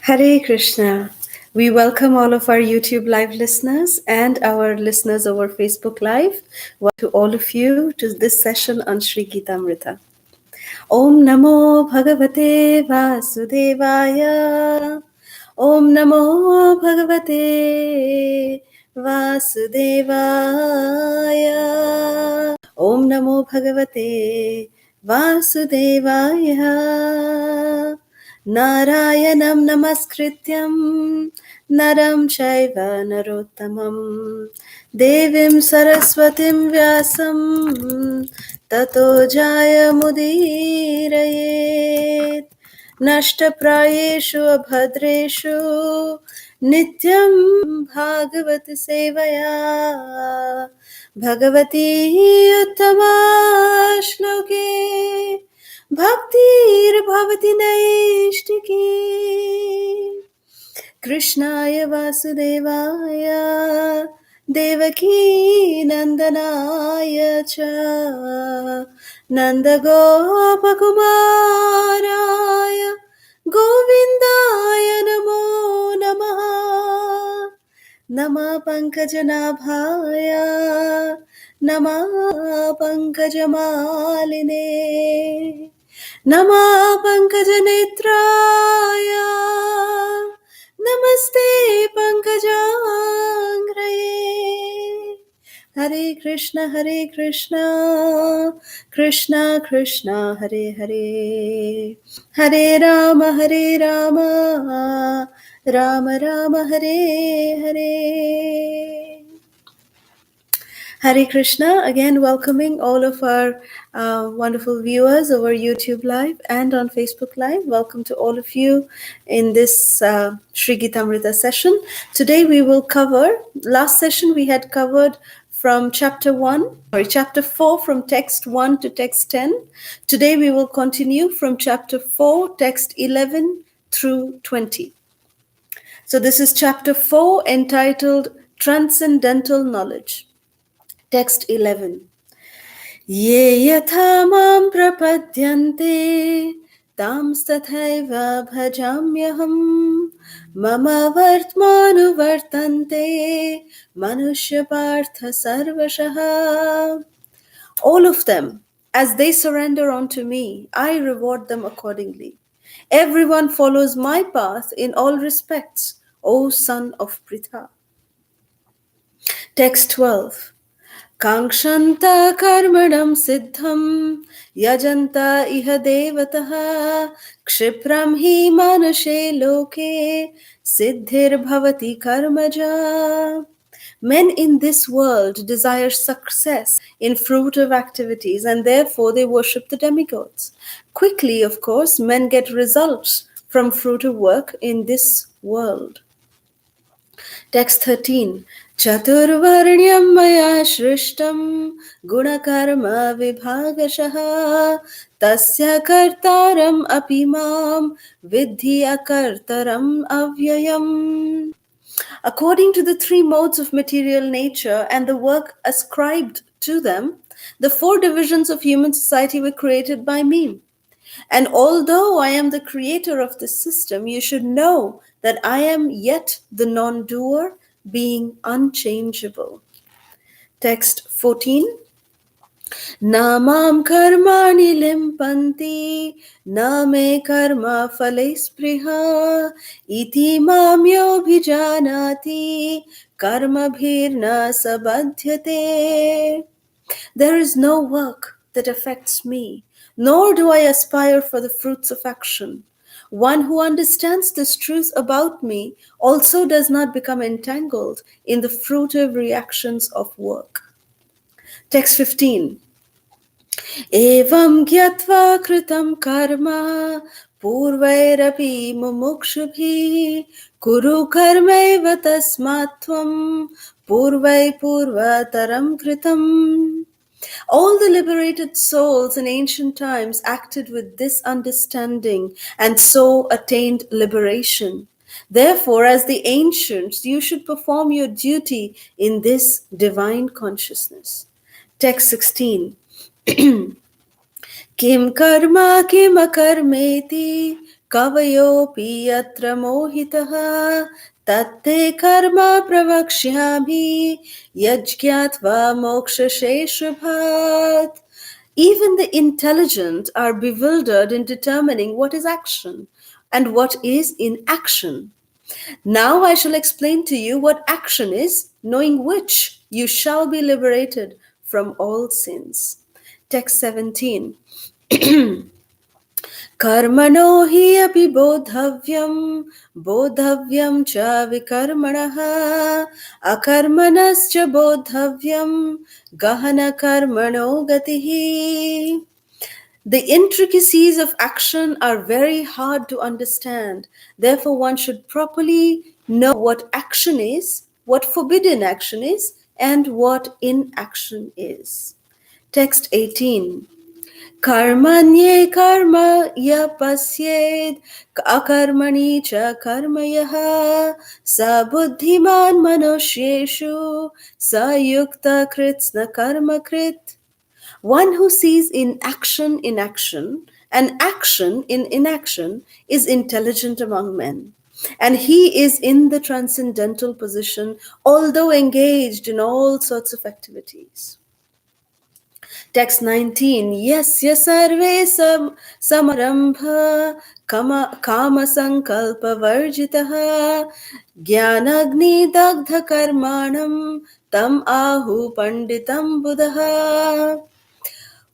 Hare Krishna. We welcome all of our YouTube Live listeners and our listeners over Facebook Live. Welcome to all of you to this session on Sri Gitamrita. Om Namo Bhagavate Vasudevaya. Om Namo Bhagavate Vasudevaya. Om Namo Bhagavate Vasudevaya. Narayanam Namaskrityam Naram Chaiva Narottamam Devim Saraswatim Vyasam Tato Jaya Mudirayet Nashtaprayeshu Abhadreshu Nityam Bhagavati Sevaya Bhagavati Uttama Shloke Bhaktir Bhavati Naishtiki Krishnaya Vasudevaya Devaki Nandanaya Cha Nanda Gopakumaraya Govindaya Namo Namaha Nama Pankajanabhaya Nama Pankajamaline Nama Pankajanetraya Namaste Pankajangraye Hare Krishna Krishna Krishna Hare Hare Hare Rama Rama Rama Hare Hare Hare Krishna, again welcoming all of our wonderful viewers over YouTube Live and on Facebook Live. Welcome to all of you in this Sri Gitamrita session. Today we will cover, last session we had covered from chapter 4 from text 1 to text 10. Today we will continue from chapter 4, text 11 through 20. So this is chapter 4 entitled Transcendental Knowledge. Text 11. Ye yatha mam prapadyante tams tathaiva bhajamyaham mama vartmanu vartante manushya partha sarvashaha. All of them, as they surrender unto me, I reward them accordingly. Everyone follows my path in all respects, O son of Pritha. Text 12. Kankshanta karmanam siddham yajanta iha devataha kshipram hi manashe loke siddhir bhavati karmaja. Men in this world desire success in fruitive activities and therefore they worship the demigods. Quickly, of course, men get results from fruitive work in this world. Text 13. Chaturvarnyam maya shrishtam gunakarma vibhagashaha tasya kartaram apimam vidhi akartaram avyayam. According to the three modes of material nature and the work ascribed to them, the four divisions of human society were created by me. And although I am the creator of this system, you should know that I am yet the non-doer, being unchangeable. Text 14. Namam karmani limpanti, name karma phale spriha, iti mam yobhijanati, karma bhirna sabadhyate. There is no work that affects me, nor do I aspire for the fruits of action. One who understands this truth about me also does not become entangled in the fruitive reactions of work. Text 15. Evam gyatva kritam karma purvairapi mumukshubhi kuru karmaiva tasmatvam purvai purvataram kritam. All the liberated souls in ancient times acted with this understanding and so attained liberation. Therefore, as the ancients, you should perform your duty in this divine consciousness. Text 16. किं कर्म किमकर्मेति कवयोऽपि यत्र मोहितः तत्ते कर्म प्रवक्ष्यामि यज्ञात्वा मोक्षसे शुभात्. Even the intelligent are bewildered in determining what is action and what is inaction. Now I shall explain to you what action is, knowing which you shall be liberated from all sins. Text 17. कर्मणो हि अपि बोद्धव्यं बोद्धव्यं च विकर्मणः अकर्मणश्च बोद्धव्यं गहन कर्मणो गतिः. The intricacies of action are very hard to understand. Therefore, one should properly know what action is, what forbidden action is, and what inaction is. Text 18. Karmanye karma ya pasyed akarmani cha karma yaha sa buddhiman manushyeshu sa yukta kritsna karma krit. One who sees in action and action in inaction is intelligent among men. And he is in the transcendental position, although engaged in all sorts of activities. Text 19. Yasya sarve samarambha kama sankalpa varjitaha jnanagni dagdha karmanam tam ahu panditam buddha.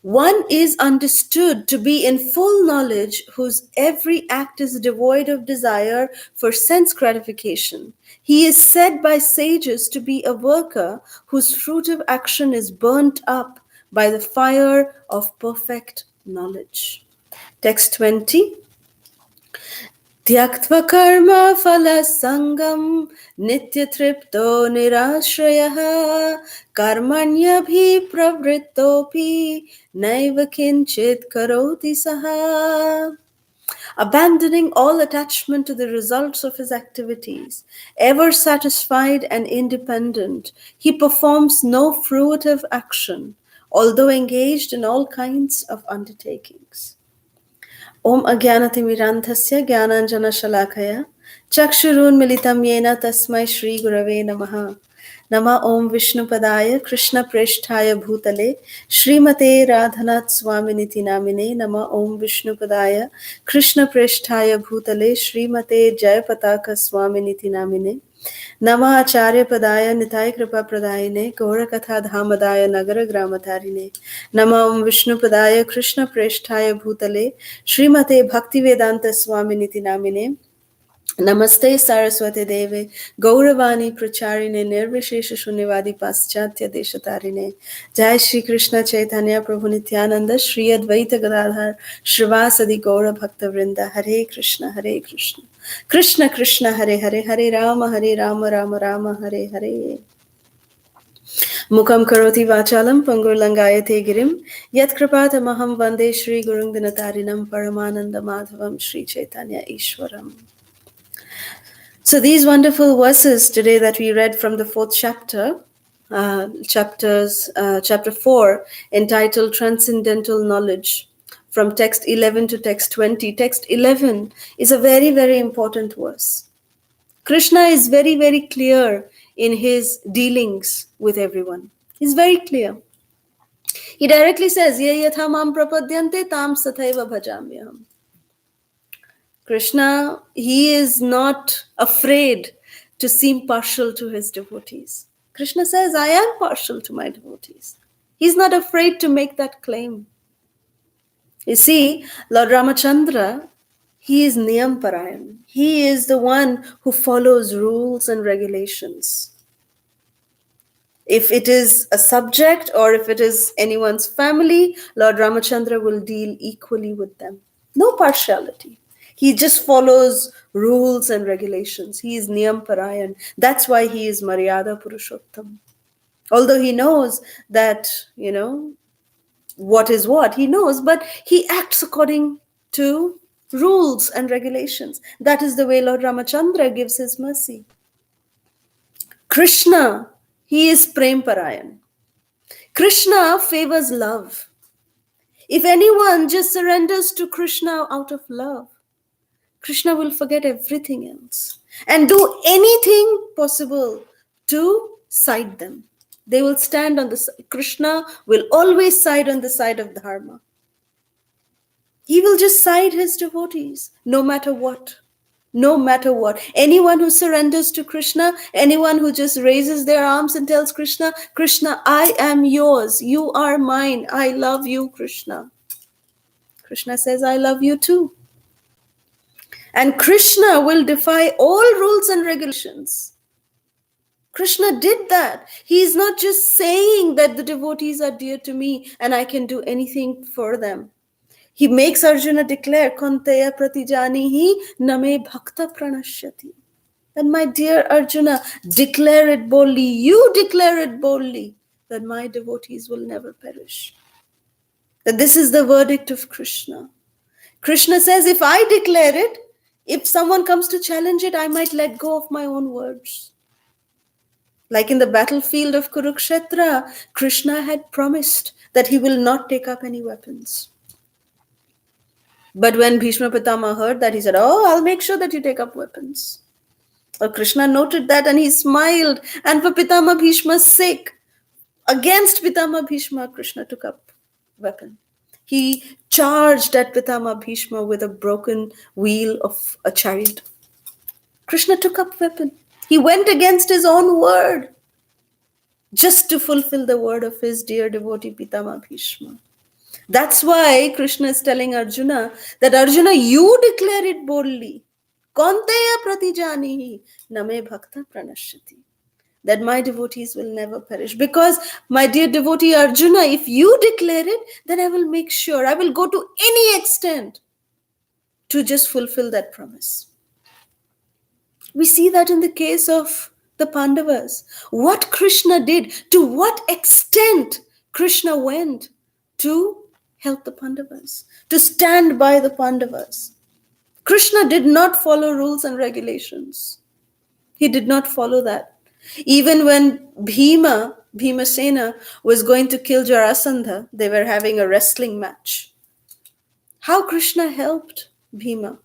One is understood to be in full knowledge whose every act is devoid of desire for sense gratification. He is said by sages to be a worker whose fruit of action is burnt up by the fire of perfect knowledge. Text 20. त्यक्त्वा कर्मफलसङ्गं नित्यतृप्तो निराश्रयः कर्मण्यभिप्रवृत्तोऽपि नैव किञ्चित् करोति सः. Abandoning all attachment to the results of his activities, ever satisfied and independent, he performs no fruitive action, although engaged in all kinds of undertakings. Om Ajnanatimirandhasya Jnananjanashalakaya Chakshurunmilitam Yena Tasmai Shri Gurave Namaha. Nama Om Vishnupadaya Krishna Presthaya Bhutale Srimate Radhanath Swaminiti Namine. Nama Om Vishnupadaya Krishna Presthaya Bhutale Srimate Jayapataka Swaminiti Namine. Nama Acharya Padaya Nitai Kripa Pradayine Gaura Katha Dhamadaya Nagara Gramatharine. Nama Om Vishnu Padaya Krishna Presthaya Bhutale Srimate Bhaktivedanta Swaminiti Namine. Namaste Saraswati Deve Gauravani Pracharine Nirvishesha Shunyavadi Paschatya Deshatarine. Jai Shri Krishna Chaitanya Prabhu Nityananda Shri Advaita Gadadhar Shrivasadi Gaura Bhakta Vrinda. Hare Krishna Hare Krishna Krishna Krishna Hare Hare Hare Rama Rama Rama Hare Hare. Mukam karoti vachalam pangur langayate girim yat kripatamaham vande Shri Gurung Dinatarinam Paramananda Madhavam Shri Chaitanya Ishwaram. So these wonderful verses today that we read from the fourth chapter, chapter 4, entitled Transcendental Knowledge, from text 11 to text 20. Text 11 is a very, very important verse. Krishna is very, very clear in his dealings with everyone. He's very clear. He directly says, Ye yatha mam prapadyante tam sathaiva bhajamyaham. Krishna, he is not afraid to seem partial to his devotees. Krishna says, I am partial to my devotees. He's not afraid to make that claim. You see, Lord Ramachandra, he is Niyam Parayan. He is the one who follows rules and regulations. If it is a subject or if it is anyone's family, Lord Ramachandra will deal equally with them. No partiality. He just follows rules and regulations. He is Niyam Parayan. That's why he is Maryada Purushottam. Although he knows that, what is what, he knows, but he acts according to rules and regulations. That is the way Lord Ramachandra gives his mercy. Krishna, he is Prem Parayan. Krishna favors love. If anyone just surrenders to Krishna out of love, Krishna will forget everything else and do anything possible to side them. They will stand on the side. Krishna will always side on the side of Dharma. He will just side his devotees no matter what. No matter what. Anyone who surrenders to Krishna, anyone who just raises their arms and tells Krishna, Krishna, I am yours. You are mine. I love you, Krishna. Krishna says, I love you too. And Krishna will defy all rules and regulations. Krishna did that. He is not just saying that the devotees are dear to me and I can do anything for them. He makes Arjuna declare, Konteya pratijanihi name bhakta pranashyati. And my dear Arjuna, declare it boldly. You declare it boldly that my devotees will never perish. That this is the verdict of Krishna. Krishna says, if I declare it, if someone comes to challenge it, I might let go of my own words. Like in the battlefield of Kurukshetra, Krishna had promised that he will not take up any weapons. But when Bhishma Pitama heard that, he said, oh, I'll make sure that you take up weapons. Krishna noted that and he smiled. And for Pitama Bhishma's sake, against Pitama Bhishma, Krishna took up weapon. He charged at Pitama Bhishma with a broken wheel of a chariot. Krishna took up weapon. He went against his own word just to fulfill the word of his dear devotee Pitama Bhishma. That's why Krishna is telling Arjuna that Arjuna, you declare it boldly. Konteya pratijanihi name bhakta pranashyati. That my devotees will never perish. Because, my dear devotee Arjuna, if you declare it, then I will make sure, I will go to any extent to just fulfill that promise. We see that in the case of the Pandavas. What Krishna did, to what extent Krishna went to help the Pandavas, to stand by the Pandavas. Krishna did not follow rules and regulations. He did not follow that. Even when Bhimasena was going to kill Jarasandha, they were having a wrestling match. How Krishna helped Bhima?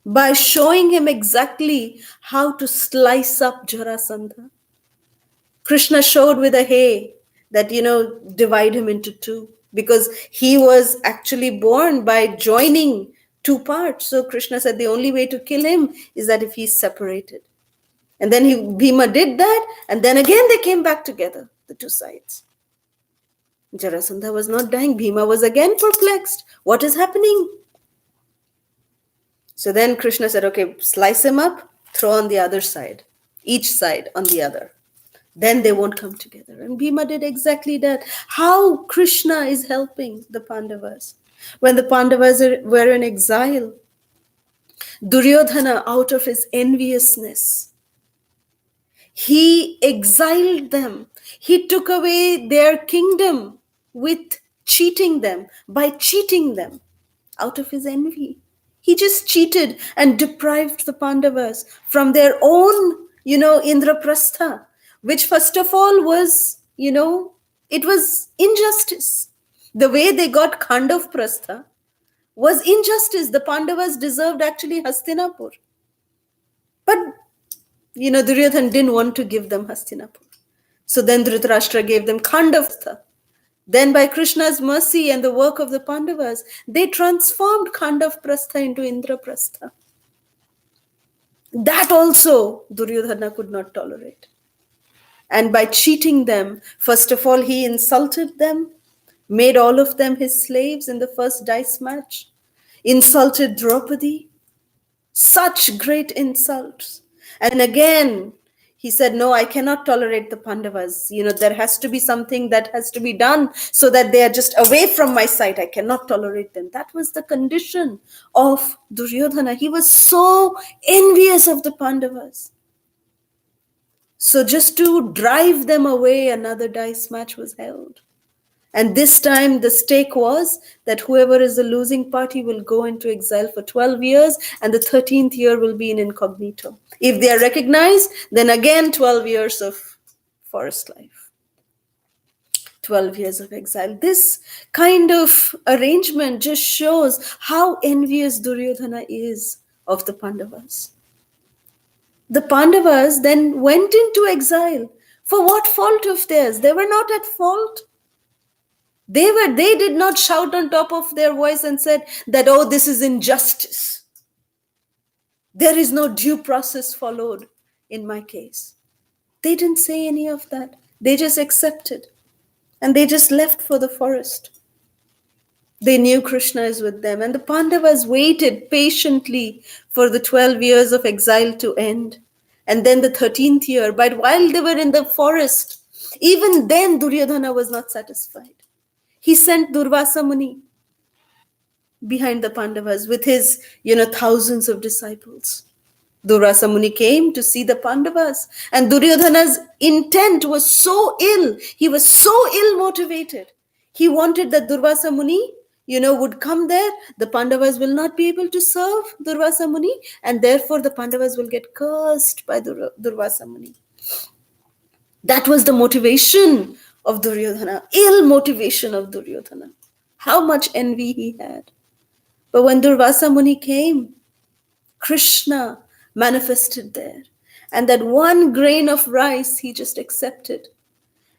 By showing him exactly how to slice up Jarasandha. Krishna showed with a hay that, divide him into two. Because he was actually born by joining two parts. So Krishna said the only way to kill him is that if he's separated. And then Bhima did that, and then again they came back together, the two sides. Jarasandha was not dying. Bhima was again perplexed. What is happening? So then Krishna said, okay, slice him up, throw on the other side, each side on the other. Then they won't come together. And Bhima did exactly that. How Krishna is helping the Pandavas. When the Pandavas were in exile, Duryodhana, out of his enviousness, he exiled them. He took away their kingdom with cheating them, by cheating them out of his envy. He just cheated and deprived the Pandavas from their own, Indraprastha, which first of all was, it was injustice. The way they got Khandav Prastha was injustice. The Pandavas deserved actually Hastinapur. But, Duryodhana didn't want to give them Hastinapur. So then Dhritarashtra gave them Khandav Prastha. Then by Krishna's mercy and the work of the Pandavas, they transformed Khandav Prastha into Indraprastha. That also Duryodhana could not tolerate. And by cheating them, first of all, he insulted them, made all of them his slaves in the first dice match, insulted Draupadi, such great insults. And again, he said, no, I cannot tolerate the Pandavas. There has to be something that has to be done so that they are just away from my sight. I cannot tolerate them. That was the condition of Duryodhana. He was so envious of the Pandavas. So just to drive them away, another dice match was held. And this time the stake was that whoever is the losing party will go into exile for 12 years and the 13th year will be in incognito. If they are recognized, then again 12 years of forest life. 12 years of exile. This kind of arrangement just shows how envious Duryodhana is of the Pandavas. The Pandavas then went into exile. For what fault of theirs? They were not at fault. They did not shout on top of their voice and said that, oh, this is injustice. There is no due process followed in my case. They didn't say any of that. They just accepted and they just left for the forest. They knew Krishna is with them, and the Pandavas waited patiently for the 12 years of exile to end. And then the 13th year, but while they were in the forest, even then Duryodhana was not satisfied. He sent Durvasa Muni behind the Pandavas with his, thousands of disciples. Durvasa Muni came to see the Pandavas, and Duryodhana's intent was so ill. He was so ill motivated. He wanted that Durvasa Muni, would come there. The Pandavas will not be able to serve Durvasa Muni, and therefore the Pandavas will get cursed by Durvasa Muni. That was the motivation of Duryodhana, ill motivation of Duryodhana. How much envy he had. But when Durvasa Muni came, Krishna manifested there. And that one grain of rice he just accepted.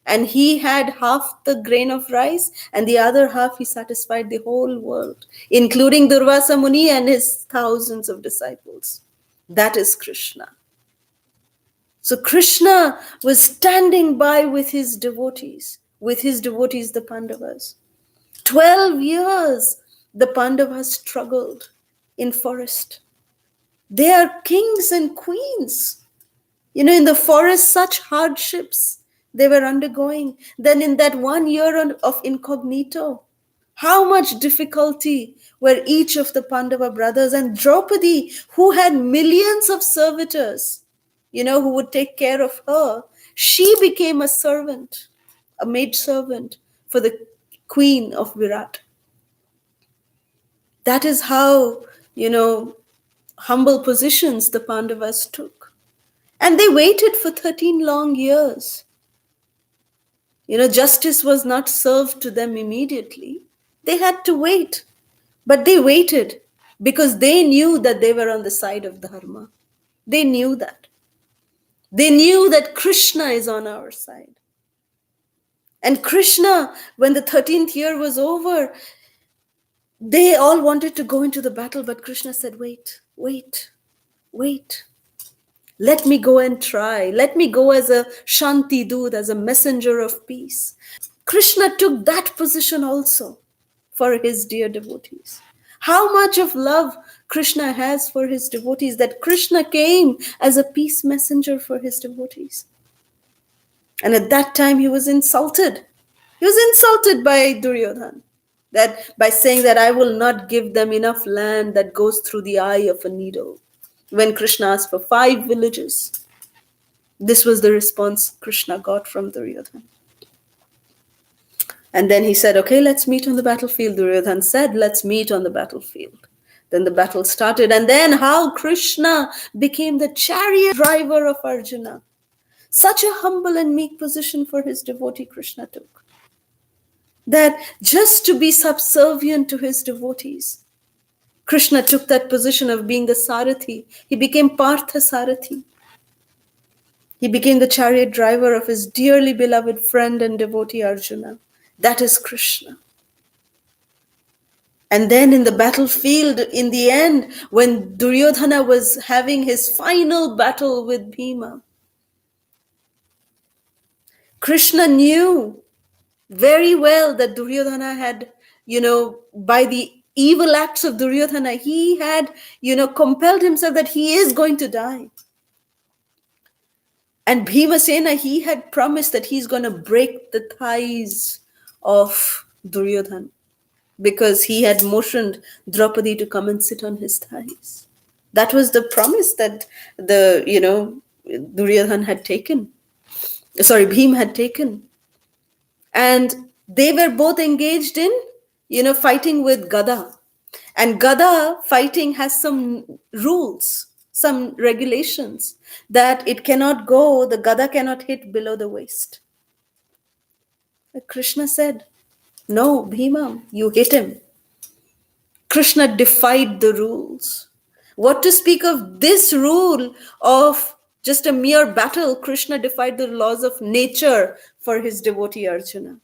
And he had half the grain of rice, and the other half he satisfied the whole world, including Durvasa Muni and his thousands of disciples. That is Krishna. So Krishna was standing by with his devotees, the Pandavas. 12 years the Pandavas struggled in forest. They are kings and queens. In the forest, such hardships they were undergoing. Then in that 1 year of incognito, how much difficulty were each of the Pandava brothers, and Draupadi, who had millions of servitors, who would take care of her, she became a servant, a maid servant for the queen of Virat. That is how, humble positions the Pandavas took. And they waited for 13 long years. Justice was not served to them immediately. They had to wait. But they waited because they knew that they were on the side of Dharma. They knew that. They knew that Krishna is on our side. And Krishna, when the 13th year was over, they all wanted to go into the battle, but Krishna said, wait. Let me go and try. Let me go as a Shanti Doot, as a messenger of peace. Krishna took that position also for his dear devotees. How much of love Krishna has for his devotees, that Krishna came as a peace messenger for his devotees. And at that time he was insulted. He was insulted by Duryodhana, that by saying that I will not give them enough land that goes through the eye of a needle. When Krishna asked for 5 villages, this was the response Krishna got from Duryodhana. And then he said, okay, let's meet on the battlefield. Duryodhana said, let's meet on the battlefield. Then the battle started. And then how Krishna became the chariot driver of Arjuna. Such a humble and meek position for his devotee Krishna took. That just to be subservient to his devotees, Krishna took that position of being the Sarathi. He became Partha Sarathi. He became the chariot driver of his dearly beloved friend and devotee Arjuna. That is Krishna. And then in the battlefield, in the end, when Duryodhana was having his final battle with Bhima, Krishna knew very well that Duryodhana had, by the evil acts of Duryodhana, he had, compelled himself that he is going to die. And Bhimasena, he had promised that he's going to break the thighs of Duryodhana because he had motioned Draupadi to come and sit on his thighs. That was the promise that Duryodhana had taken. Bhima had taken. And they were both engaged in, fighting with Gada. And Gada fighting has some rules, some regulations, that it cannot go, the Gada cannot hit below the waist. But Krishna said, no, Bhima, you hit him. Krishna defied the rules. What to speak of this rule of just a mere battle? Krishna defied the laws of nature for his devotee Arjuna.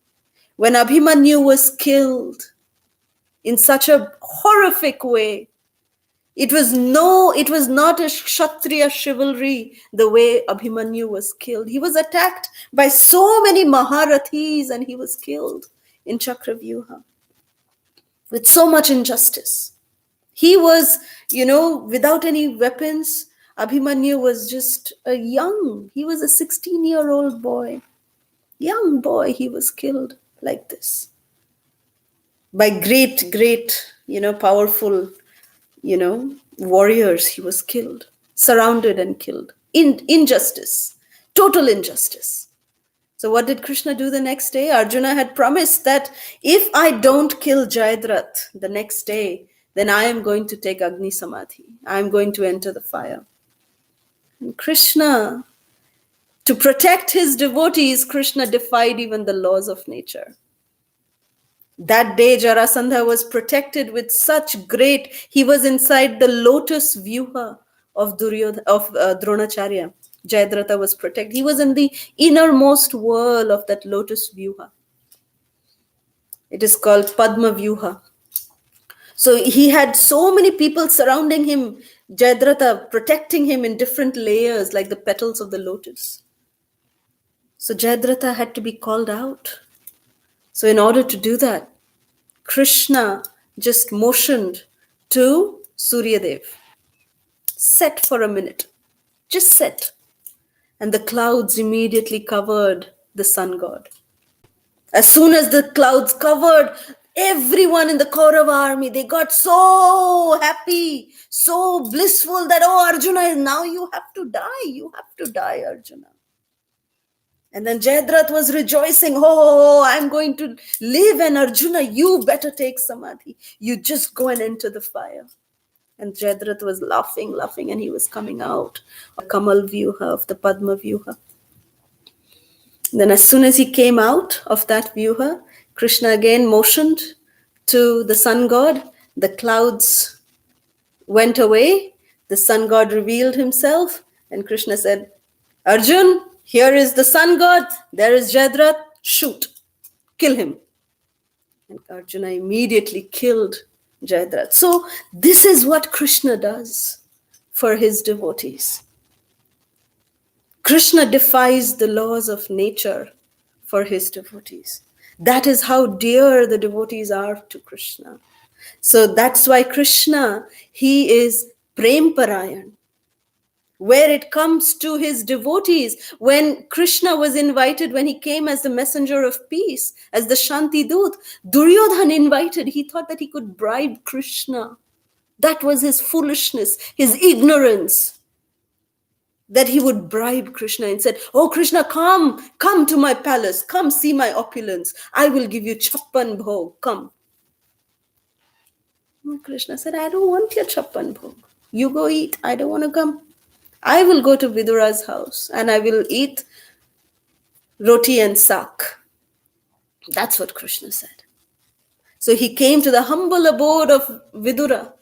When Abhimanyu was killed in such a horrific way, it was not a Kshatriya chivalry the way Abhimanyu was killed. He was attacked by so many Maharathis and he was killed in Chakravyuha with so much injustice. He was, without any weapons. Abhimanyu was just he was a 16-year-old boy. Young boy, he was killed like this by great, powerful, warriors. He was killed, surrounded and killed. Injustice, total injustice. So what did Krishna do the next day? Arjuna had promised that if I don't kill Jayadratha the next day, then I am going to take Agni Samadhi. I am going to enter the fire. And Krishna, to protect his devotees, Krishna defied even the laws of nature. That day, Jarasandha was protected with such he was inside the lotus vyuha of Dronacharya. Jayadratha was protected. He was in the innermost whirl of that lotus vyuha. It is called Padma Vyuha. So he had so many people surrounding him, Jayadratha protecting him in different layers like the petals of the lotus. So Jayadratha had to be called out. So in order to do that, Krishna just motioned to Suryadev. Set for a minute. Just set. And the clouds immediately covered the sun god. As soon as the clouds covered, everyone in the Kaurava army, they got so happy, so blissful that, oh, Arjuna, now you have to die. You have to die, Arjuna. And then Jayadratha was rejoicing, oh, I'm going to live, and Arjuna, you better take Samadhi. You just go and enter the fire. And Jayadratha was laughing, and he was coming out of the Kamal Vyuha, of the Padma Vyuha. Then as soon as he came out of that Vyuha, Krishna again motioned to the sun god. The clouds went away. The sun god revealed himself. And Krishna said, Arjun, here is the sun god. There is Jayadratha. Shoot. Kill him. And Arjuna immediately killed Jayadratha. So this is what Krishna does for his devotees. Krishna defies the laws of nature for his devotees. That is how dear the devotees are to Krishna. So that's why Krishna, he is Prem Parayan. Where it comes to his devotees, when Krishna was invited, when he came as the messenger of peace, as the Shanti Dut, Duryodhana invited, he thought that he could bribe Krishna. That was his foolishness, his ignorance, that he would bribe Krishna and said, oh Krishna, come to my palace, come see my opulence. I will give you chappan bhog, come. And Krishna said, I don't want your chappan bhog. You go eat, I don't want to come. I will go to Vidura's house and I will eat roti and sak. That's what Krishna said. So he came to the humble abode of Vidura,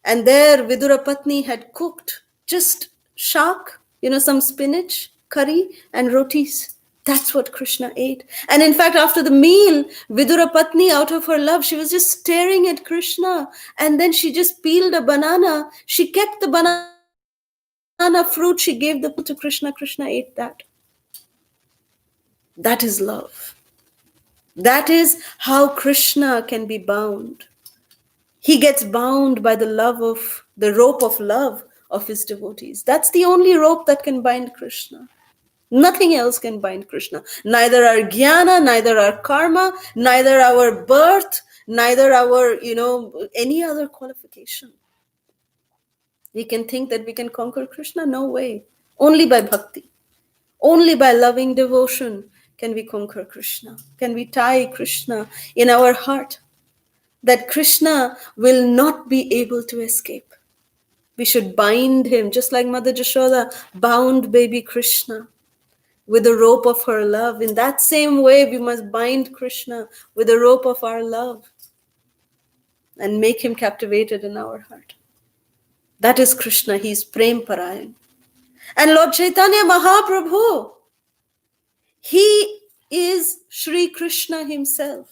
and there Vidura Patni had cooked just shak, some spinach, curry and rotis. That's what Krishna ate. And in fact, after the meal, Vidura Patni, out of her love, she was just staring at Krishna, and then she just peeled a banana. She kept the banana fruit, she gave the to Krishna. Krishna ate that. That is love. That is how Krishna can be bound. He gets bound by the rope of love of his devotees. That's the only rope that can bind Krishna. Nothing else can bind Krishna. Neither our jnana, neither our karma, neither our birth, neither our, any other qualification. We can think that we can conquer Krishna. No way. Only by bhakti. Only by loving devotion can we conquer Krishna. Can we tie Krishna in our heart, that Krishna will not be able to escape. We should bind him, just like Mother Jashoda bound baby Krishna. with the rope of her love. In that same way, we must bind Krishna with the rope of our love and make him captivated in our heart. That is Krishna. He is Prem Parayan. And Lord Chaitanya Mahaprabhu, he is Sri Krishna himself.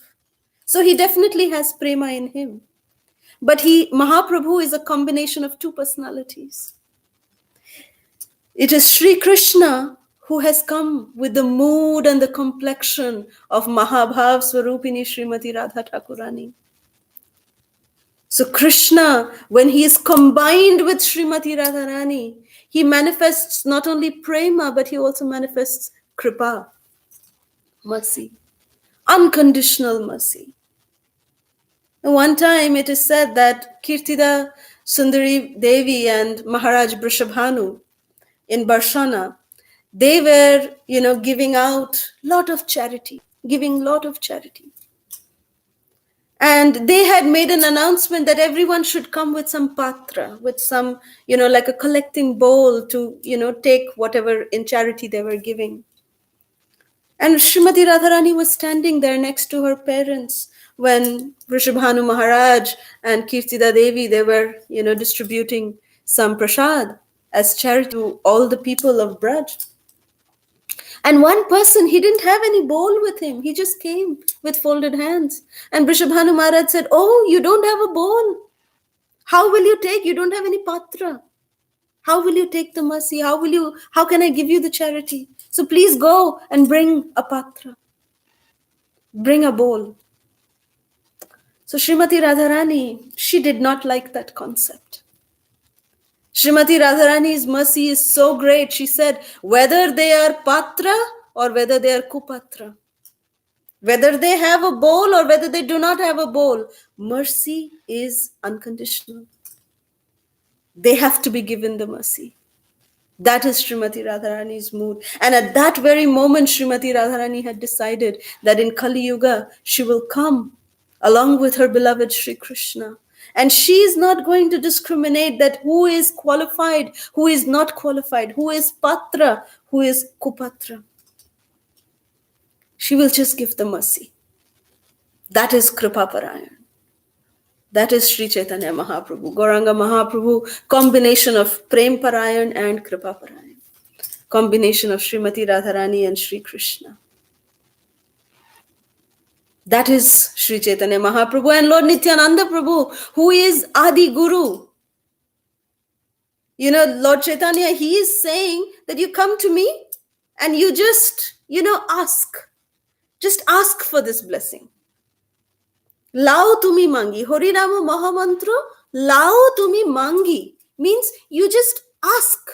So he definitely has prema in him. But Mahaprabhu is a combination of two personalities. It is Sri Krishna who has come with the mood and the complexion of Mahabhav Swarupini Srimati Radha Thakurani. So Krishna, when he is combined with Srimati Radharani, he manifests not only prema, but he also manifests kripa, mercy, unconditional mercy. And one time it is said that Kirtida Sundari Devi and Maharaj Brishabhanu in Barshana, they were, giving out lot of charity, giving lot of charity. And they had made an announcement that everyone should come with some patra, with some, like a collecting bowl to, take whatever in charity they were giving. And Srimati Radharani was standing there next to her parents when Vrishabhanu Maharaj and Kirtida Devi, they were, distributing some prasad as charity to all the people of Braj. And one person, he didn't have any bowl with him. He just came with folded hands. And Vrishabhanu Maharaj said, "Oh, you don't have a bowl. How will you take? You don't have any patra. How will you take the mercy? How can I give you the charity? So please go and bring a patra. Bring a bowl." So Srimati Radharani, she did not like that concept. Srimati Radharani's mercy is so great. She said, whether they are patra or whether they are kupatra, whether they have a bowl or whether they do not have a bowl, mercy is unconditional. They have to be given the mercy. That is Srimati Radharani's mood. And at that very moment, Srimati Radharani had decided that in Kali Yuga, she will come along with her beloved Sri Krishna. And she is not going to discriminate that who is qualified, who is not qualified, who is patra, who is kupatra. She will just give the mercy. That is Kripa Parayan. That is Sri Chaitanya Mahaprabhu, Gauranga Mahaprabhu, combination of Prem Parayan and Kripa Parayan. Combination of Srimati Radharani and Sri Krishna. That is Sri Chaitanya Mahaprabhu and Lord Nityananda Prabhu, who is Adi Guru. Lord Chaitanya, he is saying that you come to me and you just, ask. Just ask for this blessing. Lao tumi mangi. Harinama Mahamantra, Lao tumi mangi. Means you just ask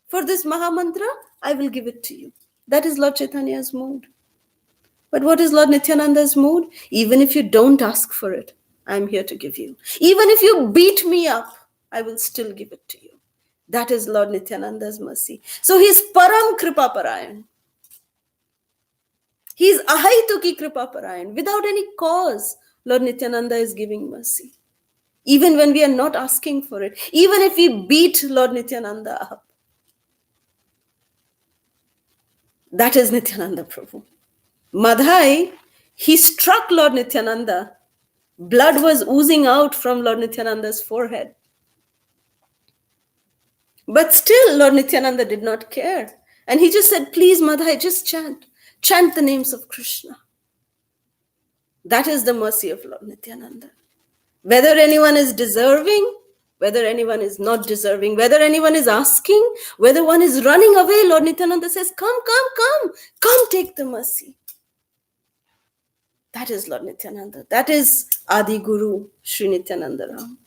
for this Mahamantra, I will give it to you. That is Lord Chaitanya's mood. But what is Lord Nityananda's mood? Even if you don't ask for it, I am here to give you. Even if you beat me up, I will still give it to you. That is Lord Nityananda's mercy. So he is Param Kripa Parayan. He is Ahaituki Kripa Parayan. Without any cause, Lord Nityananda is giving mercy. Even when we are not asking for it. Even if we beat Lord Nityananda up. That is Nityananda Prabhu. Madhai, he struck Lord Nityananda. Blood was oozing out from Lord Nityananda's forehead. But still, Lord Nityananda did not care. And he just said, please, Madhai, just chant. Chant the names of Krishna. That is the mercy of Lord Nityananda. Whether anyone is deserving, whether anyone is not deserving, whether anyone is asking, whether one is running away, Lord Nityananda says, come, take the mercy. That is Lord Nityananda. That is Adi Guru, Sri Nityananda Ram.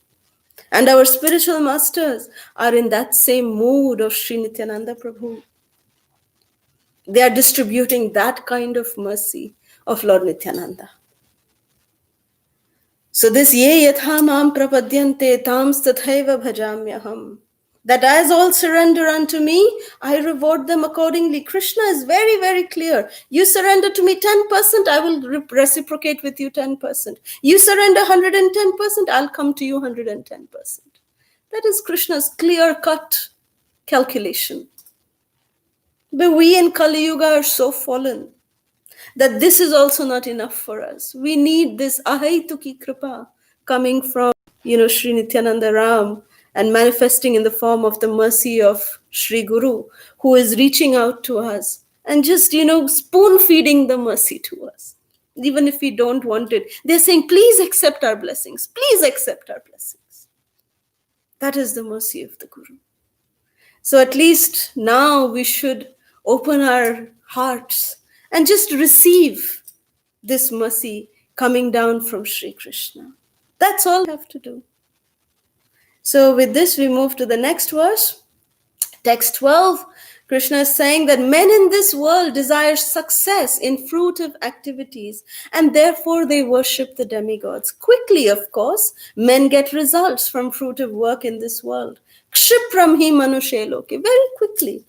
And our spiritual masters are in that same mood of Sri Nityananda Prabhu. They are distributing that kind of mercy of Lord Nityananda. So this ye yatha mam prapadyante tam stathaiva bhajamyaham. That as all surrender unto me, I reward them accordingly. Krishna is very, very clear. You surrender to me 10%, I will reciprocate with you 10%. You surrender 110%, I'll come to you 110%. That is Krishna's clear-cut calculation. But we in Kali Yuga are so fallen that this is also not enough for us. We need this ahaituki kripa coming from, Sri Nityananda Ram and manifesting in the form of the mercy of Sri Guru, who is reaching out to us and just, spoon feeding the mercy to us. Even if we don't want it, they're saying, please accept our blessings. Please accept our blessings. That is the mercy of the Guru. So at least now we should open our hearts and just receive this mercy coming down from Sri Krishna. That's all we have to do. So with this, we move to the next verse. Text 12, Krishna is saying that men in this world desire success in fruitive activities and therefore they worship the demigods. Quickly, of course, men get results from fruitive work in this world. Kshipram hi manushe loke, very quickly.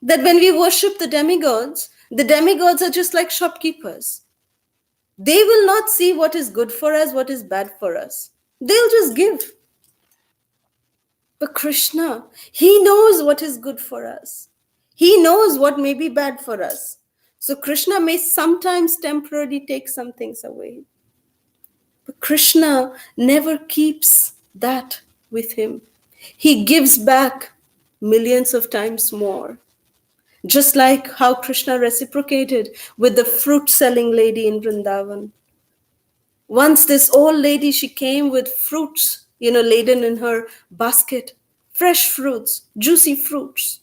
That when we worship the demigods are just like shopkeepers. They will not see what is good for us, what is bad for us. They'll just give. But Krishna, he knows what is good for us. He knows what may be bad for us. So Krishna may sometimes temporarily take some things away. But Krishna never keeps that with him. He gives back millions of times more. Just like how Krishna reciprocated with the fruit-selling lady in Vrindavan. Once this old lady, she came with fruits, laden in her basket, fresh fruits, juicy fruits.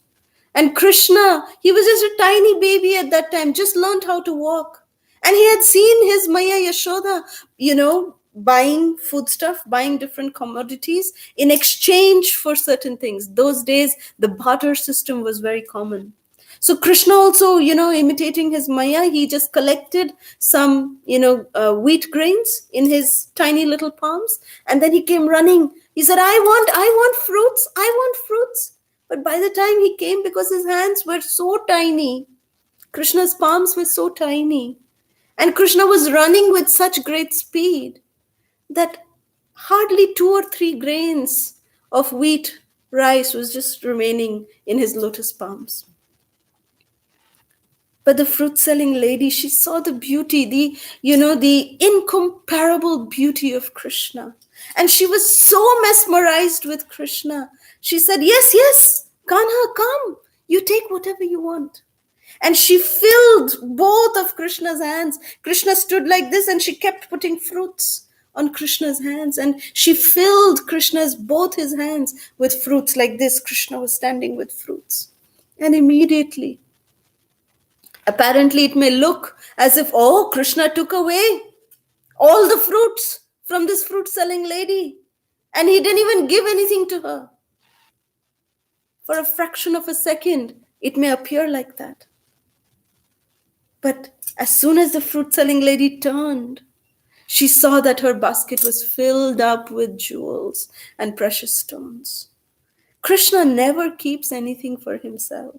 And Krishna, he was just a tiny baby at that time, just learned how to walk. And he had seen his Maya Yashoda, buying foodstuff, buying different commodities in exchange for certain things. Those days, the barter system was very common. So Krishna also, imitating his Maya, he just collected some, wheat grains in his tiny little palms. And then he came running. He said, I want fruits. I want fruits. But by the time he came, because his hands were so tiny, Krishna's palms were so tiny, and Krishna was running with such great speed that hardly 2 or 3 grains of wheat rice was just remaining in his lotus palms. But the fruit-selling lady, she saw the beauty, the incomparable beauty of Krishna. And she was so mesmerized with Krishna. She said, yes, yes, Kanha, come. You take whatever you want. And she filled both of Krishna's hands. Krishna stood like this and she kept putting fruits on Krishna's hands. And she filled both his hands with fruits like this. Krishna was standing with fruits. And immediately, apparently, it may look as if, Krishna took away all the fruits from this fruit-selling lady. And he didn't even give anything to her. For a fraction of a second, it may appear like that. But as soon as the fruit-selling lady turned, she saw that her basket was filled up with jewels and precious stones. Krishna never keeps anything for himself.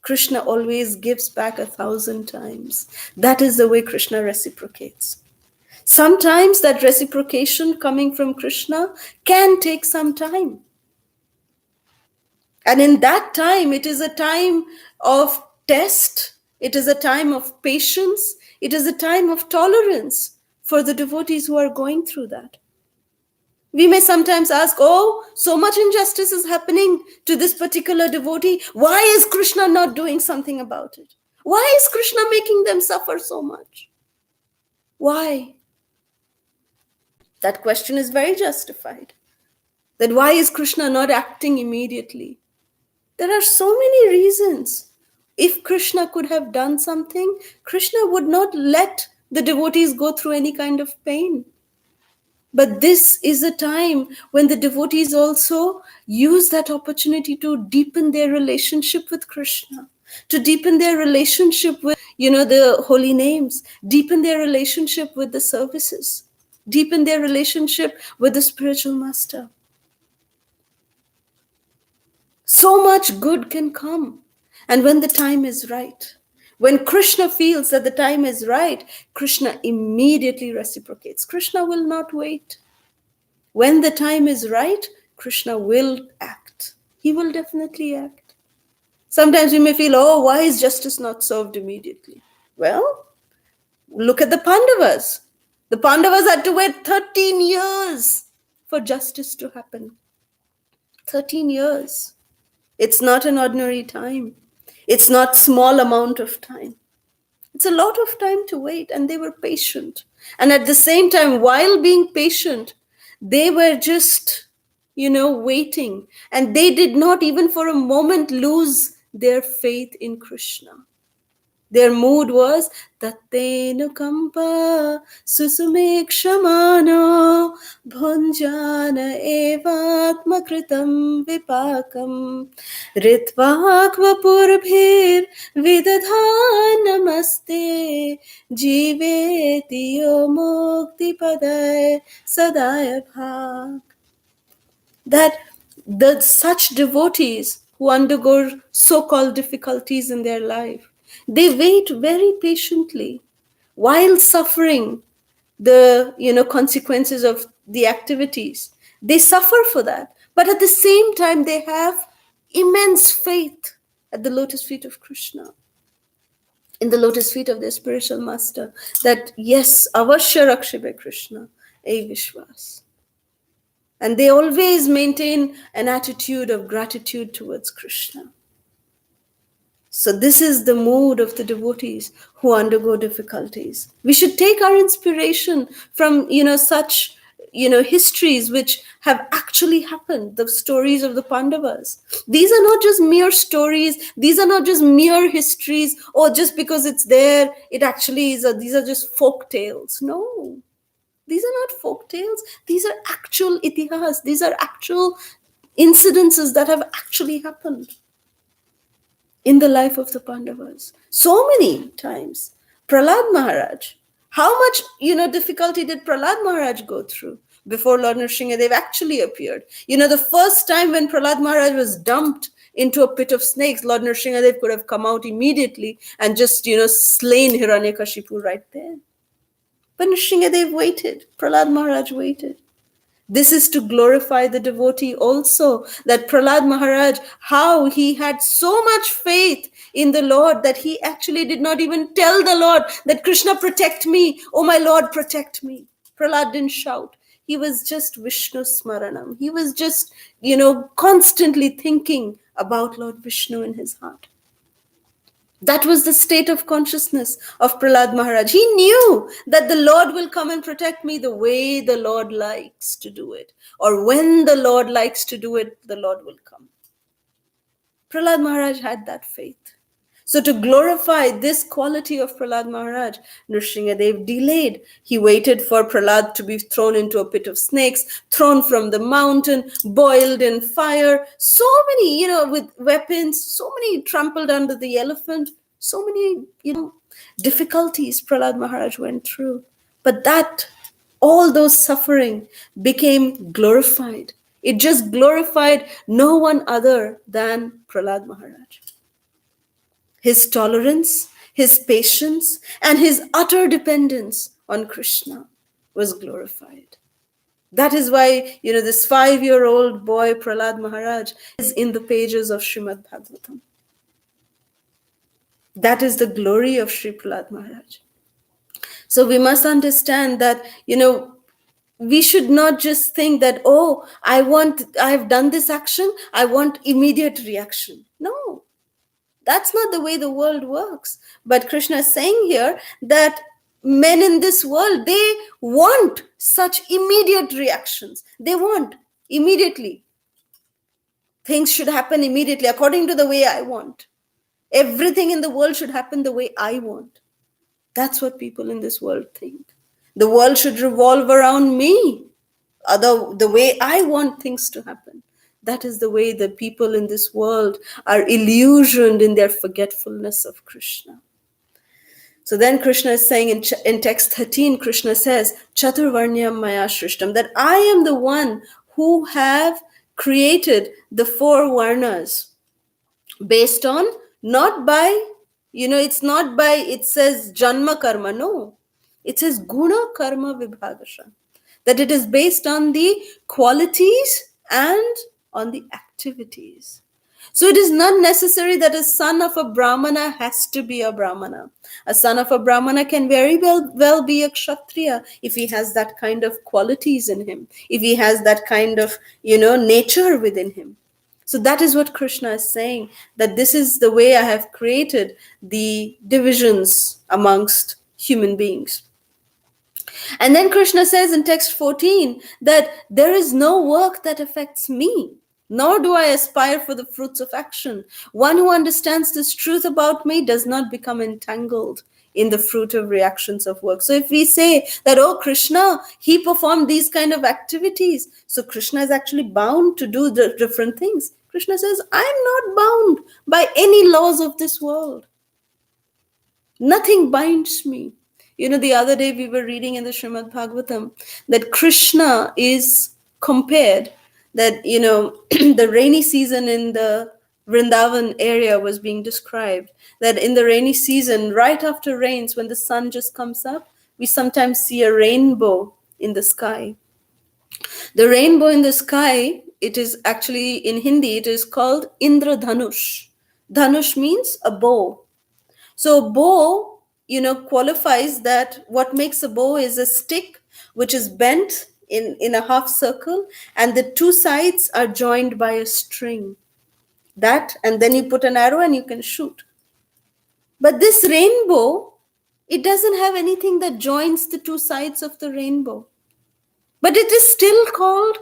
Krishna always gives back 1,000 times. That is the way Krishna reciprocates. Sometimes that reciprocation coming from Krishna can take some time. And in that time, it is a time of test. It is a time of patience. It is a time of tolerance for the devotees who are going through that. We may sometimes ask, so much injustice is happening to this particular devotee. Why is Krishna not doing something about it? Why is Krishna making them suffer so much? Why? That question is very justified. That why is Krishna not acting immediately? There are so many reasons. If Krishna could have done something, Krishna would not let the devotees go through any kind of pain. But this is a time when the devotees also use that opportunity to deepen their relationship with Krishna, to deepen their relationship with, the holy names, deepen their relationship with the services, deepen their relationship with the spiritual master. So much good can come. And when the time is right, when Krishna feels that the time is right, Krishna immediately reciprocates. Krishna will not wait. When the time is right, Krishna will act. He will definitely act. Sometimes we may feel, oh, why is justice not served immediately? Well, look at the Pandavas. The Pandavas had to wait 13 years for justice to happen. 13 years. It's not an ordinary time. It's not small amount of time. It's a lot of time to wait, and they were patient. And at the same time, while being patient, they were just, waiting. And they did not even for a moment lose their faith in Krishna. Their mood was Tattenu Kampa Susumekshamano Bhunjana Evatma Kritam Vipakam Ritvakva Purbhir Vidadhan Namaste Jiveti Yo Mukti Padai Sadaya Bhak. That the such devotees who undergo so-called difficulties in their life, they wait very patiently while suffering the consequences of the activities. They suffer for that, but at the same time they have immense faith at the lotus feet of Krishna, in the lotus feet of their spiritual master, that yes, avashya rakshibe Krishna, a Vishwas. And they always maintain an attitude of gratitude towards Krishna. So this is the mood of the devotees who undergo difficulties. We should take our inspiration from, such, histories which have actually happened, the stories of the Pandavas. These are not just mere stories. These are not just mere histories, or just because it's there, it actually is, these are just folk tales. No. These are not folk tales. These are actual itihas. These are actual incidences that have actually happened in the life of the Pandavas. So many times. Prahlad Maharaj. How much, difficulty did Prahlad Maharaj go through before Lord Nrsimhadev actually appeared? The first time when Prahlad Maharaj was dumped into a pit of snakes, Lord Nrsimhadev could have come out immediately and just, slain Hiranyakashipu right there. But Nrsimhadev waited. Prahlad Maharaj waited. This is to glorify the devotee also, that Prahlad Maharaj, how he had so much faith in the Lord that he actually did not even tell the Lord that Krishna protect me, oh my Lord protect me. Prahlad didn't shout. He was just Vishnu Smaranam. He was just, constantly thinking about Lord Vishnu in his heart. That was the state of consciousness of Prahlad Maharaj. He knew that the Lord will come and protect me the way the Lord likes to do it. Or when the Lord likes to do it, the Lord will come. Prahlad Maharaj had that faith. So to glorify this quality of Prahlad Maharaj, Nrsimhadev delayed. He waited for Prahlad to be thrown into a pit of snakes, thrown from the mountain, boiled in fire. So many, with weapons, so many trampled under the elephant, so many, difficulties Prahlad Maharaj went through. But that, all those suffering became glorified. It just glorified no one other than Prahlad Maharaj. His tolerance, his patience, and his utter dependence on Krishna was glorified. That is why, this 5-year-old boy, Prahlad Maharaj, is in the pages of Srimad Bhagavatam. That is the glory of Sri Prahlad Maharaj. So we must understand that, we should not just think that, oh, I've done this action, I want immediate reaction. No. That's not the way the world works. But Krishna is saying here that men in this world, they want such immediate reactions. They want immediately. Things should happen immediately according to the way I want. Everything in the world should happen the way I want. That's what people in this world think. The world should revolve around me, the way I want things to happen. That is the way the people in this world are illusioned in their forgetfulness of Krishna. So then Krishna is saying in text 13, Krishna says, Chaturvarnyam Maya Shrishtam, that I am the one who have created the 4 varnas based on, not by, it's not by, it says Janma Karma, no. It says Guna Karma Vibhagasha. That it is based on the qualities and on the activities. So it is not necessary that a son of a Brahmana has to be a Brahmana. A son of a Brahmana can very well be a Kshatriya if he has that kind of qualities in him, if he has that kind of, nature within him. So that is what Krishna is saying, that this is the way I have created the divisions amongst human beings. And then Krishna says in text 14 that there is no work that affects me, nor do I aspire for the fruits of action. One who understands this truth about me does not become entangled in the fruit of reactions of work. So if we say that, oh, Krishna, he performed these kind of activities, so Krishna is actually bound to do the different things. Krishna says, I'm not bound by any laws of this world. Nothing binds me. The other day we were reading in the Srimad Bhagavatam that Krishna is compared, that, the rainy season in the Vrindavan area was being described, that in the rainy season, right after rains, when the sun just comes up, we sometimes see a rainbow in the sky. The rainbow in the sky, it is actually, in Hindi, it is called Indradhanush. Dhanush means a bow. So bow, qualifies that what makes a bow is a stick which is bent in a half circle, and the two sides are joined by a string. That, and then you put an arrow and you can shoot. But this rainbow, it doesn't have anything that joins the two sides of the rainbow. But it is still called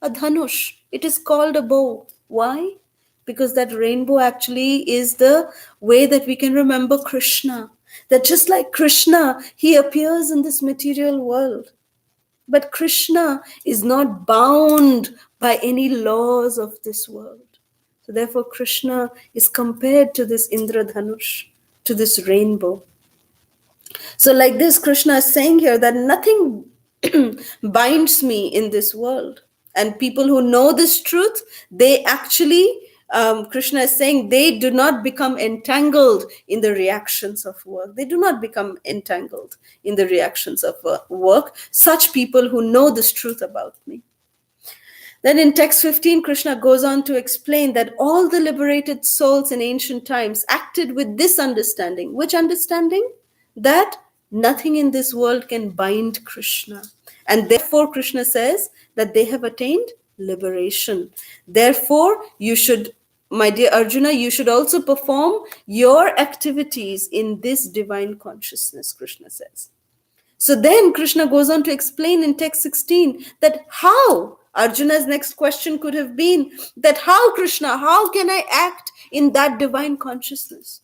a dhanush. It is called a bow. Why? Because that rainbow actually is the way that we can remember Krishna. That just like Krishna, he appears in this material world. But Krishna is not bound by any laws of this world. So therefore Krishna is compared to this Indradhanush, to this rainbow. So like this, Krishna is saying here that nothing binds me in this world. And people who know this truth, they actually, Krishna is saying, they do not become entangled in the reactions of work. They do not become entangled in the reactions of work. Such people who know this truth about me. Then in text 15, Krishna goes on to explain that all the liberated souls in ancient times acted with this understanding. Which understanding? That nothing in this world can bind Krishna. And therefore, Krishna says that they have attained liberation. Therefore, you should, my dear Arjuna, you should also perform your activities in this divine consciousness, Krishna says. So then Krishna goes on to explain in text 16 that how Arjuna's next question could have been that how, Krishna, how can I act in that divine consciousness?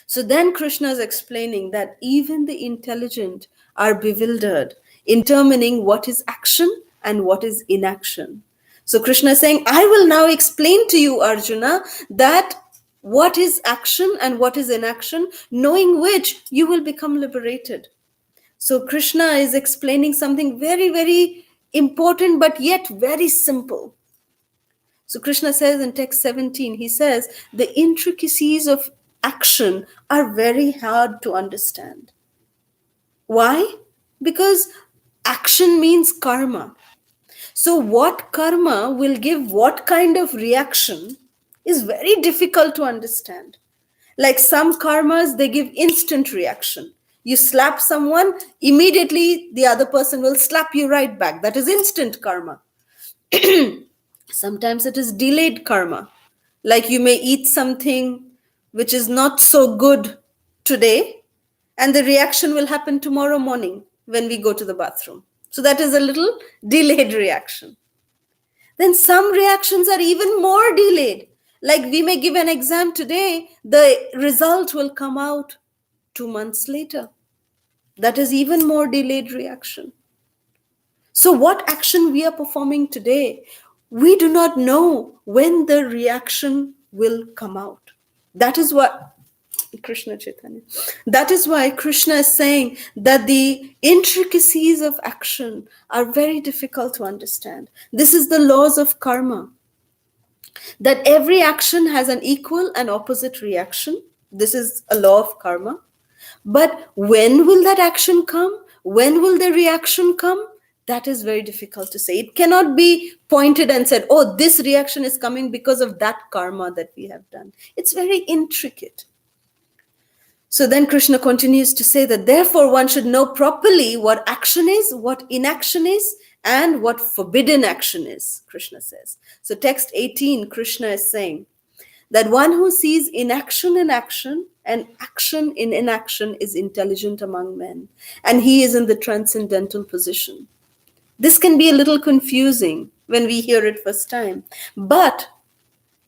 So then Krishna is explaining that even the intelligent are bewildered in determining what is action and what is inaction. So Krishna is saying, I will now explain to you, Arjuna, that what is action and what is inaction, knowing which you will become liberated. So Krishna is explaining something very, very important, but yet very simple. So Krishna says in text 17, he says, the intricacies of action are very hard to understand. Why? Because action means karma. So what karma will give what kind of reaction is very difficult to understand. Like some karmas, they give instant reaction. You slap someone, immediately the other person will slap you right back. That is instant karma. Sometimes it is delayed karma. Like you may eat something which is not so good today, and the reaction will happen tomorrow morning when we go to the bathroom. So that is a little delayed reaction. Then some reactions are even more delayed. Like we may give an exam today, the result will come out 2 months later. That is even more delayed reaction. So what action we are performing today, we do not know when the reaction will come out. That is what Krishna Chaitanya. That is why Krishna is saying that the intricacies of action are very difficult to understand. This is the laws of karma. That every action has an equal and opposite reaction. This is a law of karma. But when will that action come? When will the reaction come? That is very difficult to say. It cannot be pointed and said, oh, this reaction is coming because of that karma that we have done. It's very intricate. So then Krishna continues to say that therefore one should know properly what action is, what inaction is, and what forbidden action is, Krishna says. So text 18, Krishna is saying that one who sees inaction in action and action in inaction is intelligent among men, and he is in the transcendental position. This can be a little confusing when we hear it first time, but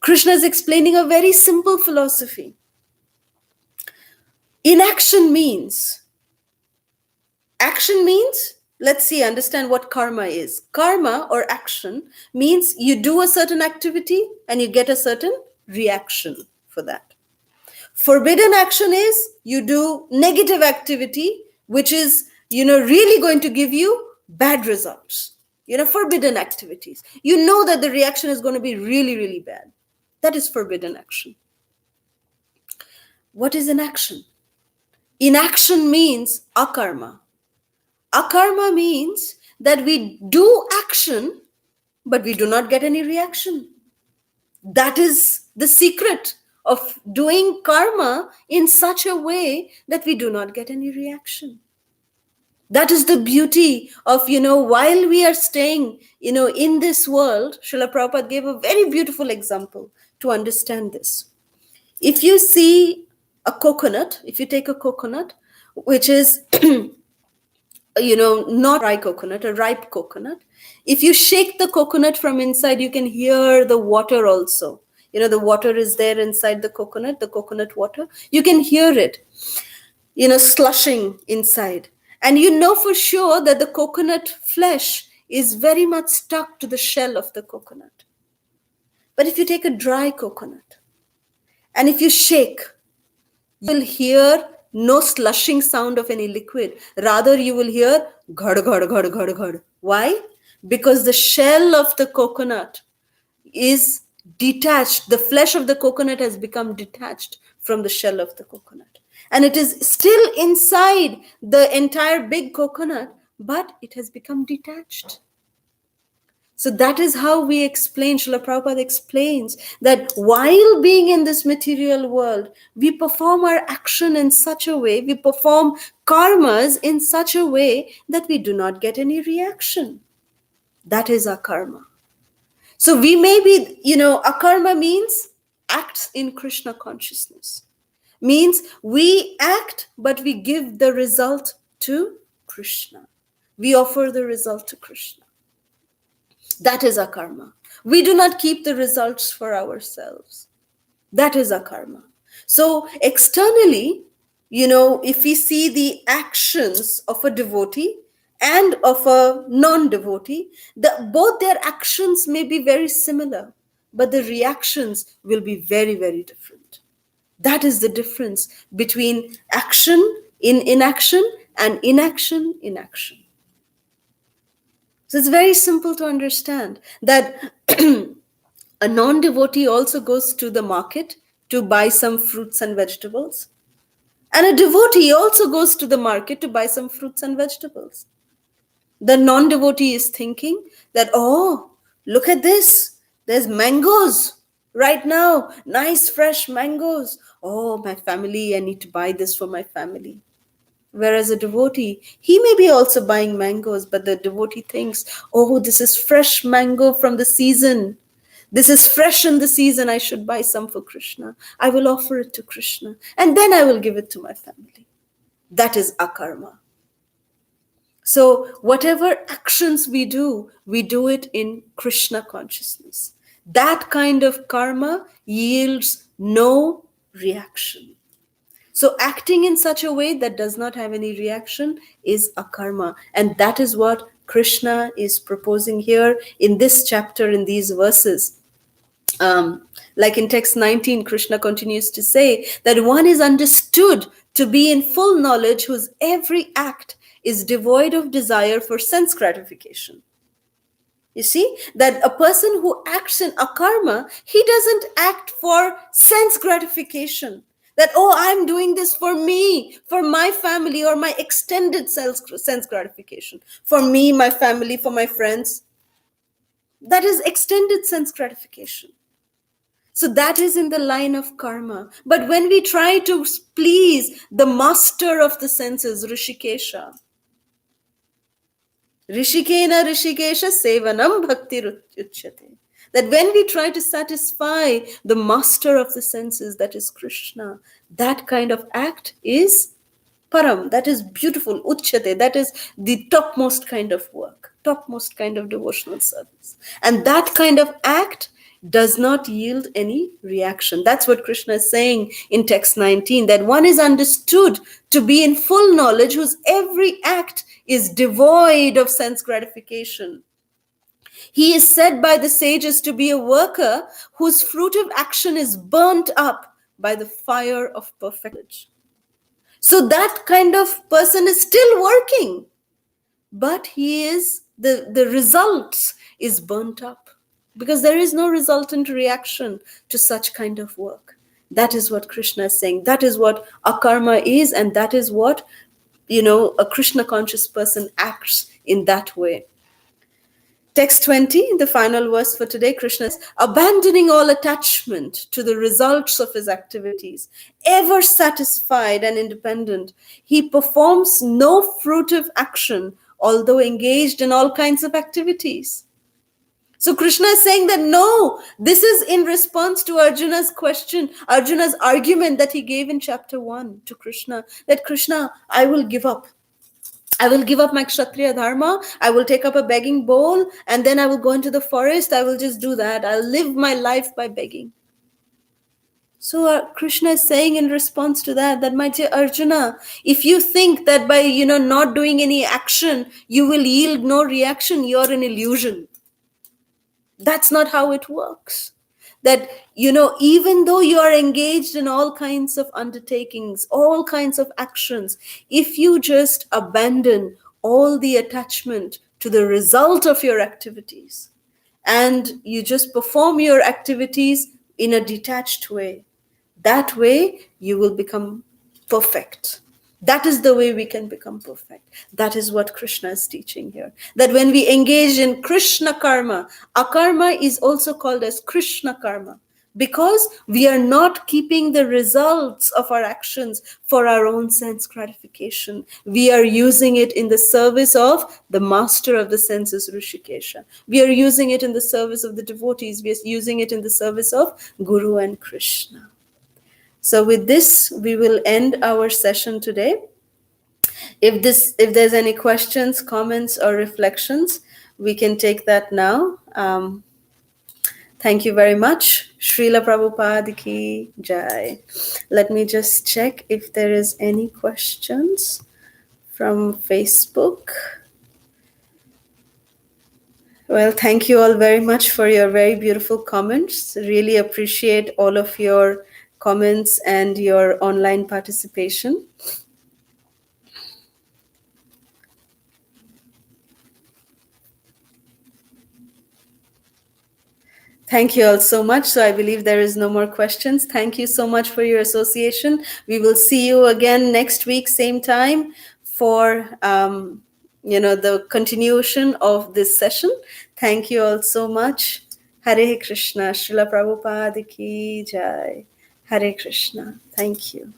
Krishna is explaining a very simple philosophy. Inaction means, action means, let's see, understand what karma is. Karma or action means you do a certain activity and you get a certain reaction for that. Forbidden action is you do negative activity, which is, really going to give you bad results. Forbidden activities. You know that the reaction is going to be really, really bad. That is forbidden action. What is inaction? Inaction means akarma. Akarma means that we do action, but we do not get any reaction. That is the secret of doing karma in such a way that we do not get any reaction. That is the beauty of, while we are staying, in this world. Srila Prabhupada gave a very beautiful example to understand this. If you see a coconut, if you take a coconut, which is, not dry coconut, a ripe coconut, if you shake the coconut from inside, you can hear the water also. The water is there inside the coconut water. You can hear it, slushing inside. And you know for sure that the coconut flesh is very much stuck to the shell of the coconut. But if you take a dry coconut and if you shake, you will hear no slushing sound of any liquid. Rather, you will hear ghad, ghad, ghad, ghad, ghad. Why? Because the shell of the coconut is detached. The flesh of the coconut has become detached from the shell of the coconut. And it is still inside the entire big coconut, but it has become detached. So that is how we explain, Srila Prabhupada explains that while being in this material world, we perform our action in such a way, we perform karmas in such a way that we do not get any reaction. That is our karma. So we may be, akarma means acts in Krishna consciousness. Means we act, but we give the result to Krishna. We offer the result to Krishna. That is our karma. We do not keep the results for ourselves. That is our karma. So externally, if we see the actions of a devotee and of a non-devotee, both their actions may be very similar, but the reactions will be very, very different. That is the difference between action in inaction and inaction in action. So it's very simple to understand that a non-devotee also goes to the market to buy some fruits and vegetables. And a devotee also goes to the market to buy some fruits and vegetables. The non-devotee is thinking that, oh, look at this. There's mangoes right now. Nice fresh mangoes. Oh, my family, I need to buy this for my family. Whereas a devotee, he may be also buying mangoes, but the devotee thinks, oh, this is fresh mango from the season. This is fresh in the season. I should buy some for Krishna. I will offer it to Krishna. And then I will give it to my family. That is akarma. So whatever actions we do it in Krishna consciousness. That kind of karma yields no reaction. So acting in such a way that does not have any reaction is akarma. And that is what Krishna is proposing here in this chapter, in these verses. Like in text 19, Krishna continues to say that one is understood to be in full knowledge whose every act is devoid of desire for sense gratification. You see, that a person who acts in akarma, he doesn't act for sense gratification. That, oh, I'm doing this for me, for my family, or my extended sense gratification, for me, my family, for my friends. That is extended sense gratification. So that is in the line of karma. But when we try to please the master of the senses, Rishikesha, Rishikena Rishikesha Sevanam Bhakti Uchyate. That when we try to satisfy the master of the senses, that is Krishna, that kind of act is param, that is beautiful, uchyate, that is the topmost kind of work, topmost kind of devotional service. And that kind of act does not yield any reaction. That's what Krishna is saying in text 19, that one is understood to be in full knowledge whose every act is devoid of sense gratification. He is said by the sages to be a worker whose fruitive action is burnt up by the fire of perfect knowledge. So that kind of person is still working, but he is the results is burnt up, because there is no resultant reaction to such kind of work. That is what Krishna is saying. That is what akarma is, and that is what, a Krishna conscious person acts in that way. Text 20, the final verse for today, Krishna is abandoning all attachment to the results of his activities, ever satisfied and independent. He performs no fruitive action, although engaged in all kinds of activities. So Krishna is saying that no, this is in response to Arjuna's question, Arjuna's argument that he gave in chapter 1 to Krishna, that Krishna, I will give up. I will give up my Kshatriya dharma. I will take up a begging bowl, and then I will go into the forest. I will just do that. I'll live my life by begging. So Krishna is saying in response to that my dear Arjuna, if you think that by not doing any action you will yield no reaction, you're an illusion. That's not how it works. That, even though you are engaged in all kinds of undertakings, all kinds of actions, if you just abandon all the attachment to the result of your activities and you just perform your activities in a detached way, that way you will become perfect. That is the way we can become perfect. That is what Krishna is teaching here. That when we engage in Krishna karma, akarma is also called as Krishna karma, because we are not keeping the results of our actions for our own sense gratification. We are using it in the service of the master of the senses, Rishikesha. We are using it in the service of the devotees. We are using it in the service of Guru and Krishna. So with this, we will end our session today. If there's any questions, comments, or reflections, we can take that now. Thank you very much. Srila Prabhupada ki jai. Let me just check if there is any questions from Facebook. Well, thank you all very much for your very beautiful comments. Really appreciate all of your comments and your online participation. Thank you all so much. So I believe there is no more questions. Thank you so much for your association. We will see you again next week, same time, for the continuation of this session. Thank you all so much. Hare Krishna. Srila Prabhupada ki jai. Hare Krishna. Thank you.